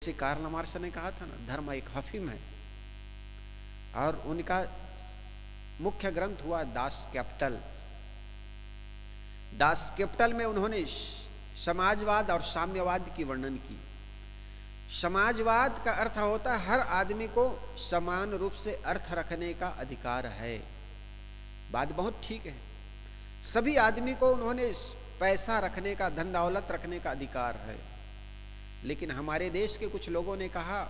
जैसे Karl Marx ने कहा था ना, धर्म एक अफीम है, और उनका मुख्य ग्रंथ हुआ दास कैपिटल। दास कैपिटल में उन्होंने समाजवाद और साम्यवाद की वर्णन की। समाजवाद का अर्थ होता है हर आदमी को समान रूप से अर्थ रखने का अधिकार है। बात बहुत ठीक है, सभी आदमी को उन्होंने पैसा रखने का, धन दौलत रखने का अधिकार है। लेकिन हमारे देश के कुछ लोगों ने कहा,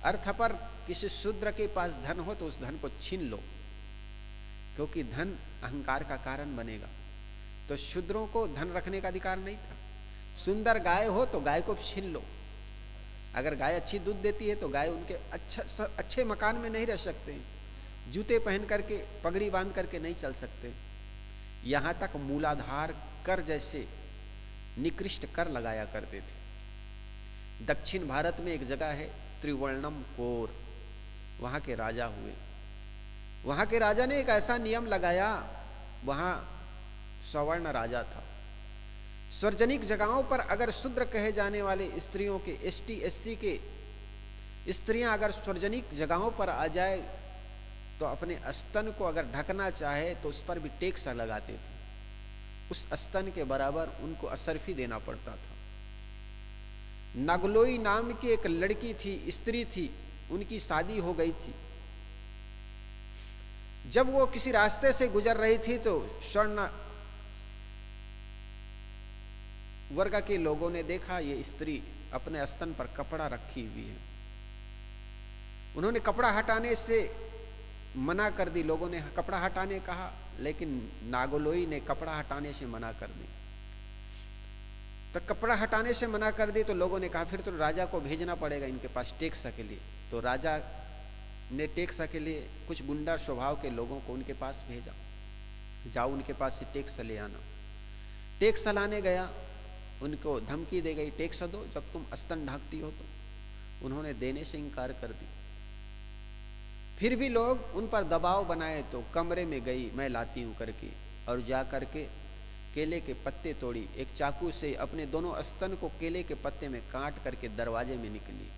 अर्थ पर किसी शूद्र के पास धन हो तो उस धन को छीन लो, क्योंकि धन अहंकार का कारण बनेगा। तो शूद्रों को धन रखने का अधिकार नहीं था। सुंदर गाय हो तो गाय को छीन लो। अगर गाय अच्छी दूध देती है तो गाय उनके अच्छे मकान में नहीं रह सकते हैं, जूते पहन करके, पगड़ी बांध करके नहीं चल सकते। यहाँ तक मूलाधार कर जैसे निकृष्ट कर लगाया करते थे। दक्षिण भारत में एक जगह है त्रिवर्णम कोर, वहाँ के राजा हुए। वहाँ के राजा ने एक ऐसा नियम लगाया, वहाँ सवर्ण राजा था। सार्वजनिक जगहों पर अगर शूद्र कहे जाने वाले स्त्रियों के, एसटी एससी के स्त्रियां अगर सार्वजनिक जगहों पर आ जाए तो अपने स्तन को अगर ढकना चाहे तो उस पर भी टैक्स लगाते थे। उस स्तन के बराबर उनको असरफी देना पड़ता था। नागलोई नाम की एक लड़की थी, स्त्री थी, उनकी शादी हो गई थी। जब वो किसी रास्ते से गुजर रही थी तो स्वर्ण वर्ग के लोगों ने देखा ये स्त्री अपने स्तन पर कपड़ा रखी हुई है। उन्होंने कपड़ा हटाने से मना कर दी। लोगों ने कपड़ा हटाने कहा, लेकिन नागलोई ने कपड़ा हटाने से मना कर दी। तो कपड़ा हटाने से मना कर दी तो लोगों ने कहा फिर तो राजा को भेजना पड़ेगा इनके पास टैक्स के लिए। तो राजा ने टैक्स के लिए कुछ गुंडा स्वभाव के लोगों को उनके पास भेजा, जाओ उनके पास से टैक्स ले आना। टैक्स लाने गया, उनको धमकी दे गई, टैक्स दो जब तुम स्तन ढकती हो तो। उन्होंने देने से इनकार कर दी। फिर भी लोग उन पर दबाव बनाए तो कमरे में गई, मैं लाती हूँ करके, और जा करके केले के पत्ते तोड़ी, एक चाकू से अपने दोनों स्तन को केले के पत्ते में काट करके दरवाजे में निकली।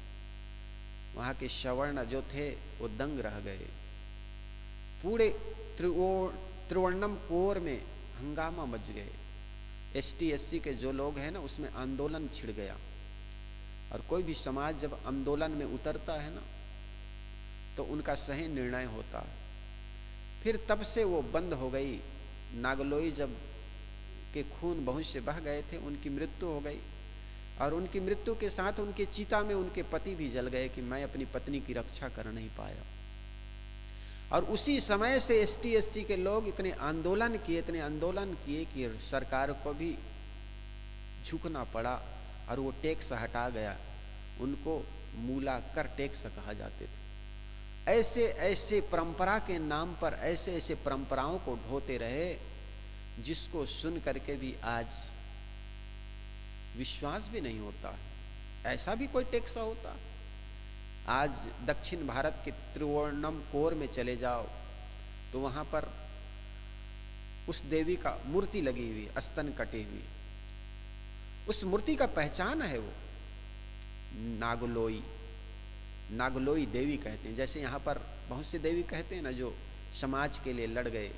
वहाँ के सवर्ण जो थे वो दंग रह गए। पूरे त्रिवर्णम कोर में हंगामा मच गए। एसटी एससी के जो लोग हैं ना, उसमें आंदोलन छिड़ गया। और कोई भी समाज जब आंदोलन में उतरता है ना तो उनका सही निर्णय होता है। फिर तब से वो बंद हो गई। नागलोई जब के खून बहुत से बह गए थे, उनकी मृत्यु हो गई। और उनकी मृत्यु के साथ उनके चिता में उनके पति भी जल गए कि मैं अपनी पत्नी की रक्षा कर नहीं पाया। और उसी समय से एसटी एससी के लोग इतने आंदोलन किए कि सरकार को भी झुकना पड़ा और वो टैक्स हटा गया। उनको मूला कर टैक्स कहा जाते थे। ऐसे ऐसे परंपरा के नाम पर ऐसे ऐसे परंपराओं को ढोते रहे, जिसको सुन करके भी आज विश्वास भी नहीं होता। ऐसा भी कोई टैक्स होता? आज दक्षिण भारत के त्रिवर्णम कोर में चले जाओ तो वहाँ पर उस देवी का मूर्ति लगी हुई, स्तन कटे हुई। उस मूर्ति का पहचान है वो नागलोई, नागलोई देवी कहते हैं। जैसे यहाँ पर बहुत सी देवी कहते हैं ना जो समाज के लिए लड़ गए।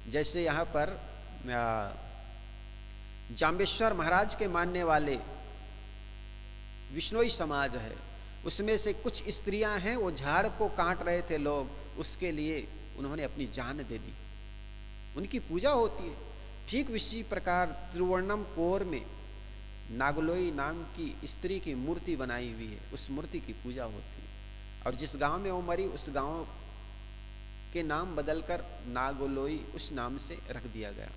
जैसे यहाँ पर जाम्बेश्वर महाराज के मानने वाले विष्णोई समाज है, उसमें से कुछ स्त्रियां हैं, वो झाड़ को काट रहे थे लोग, उसके लिए उन्होंने अपनी जान दे दी। उनकी पूजा होती है। ठीक इसी प्रकार त्रिवर्णम कोर में नागलोई नाम की स्त्री की मूर्ति बनाई हुई है, उस मूर्ति की पूजा होती है। और जिस गांव में वो मरी उस गांव के नाम बदलकर नागलोई उस नाम से रख दिया गया।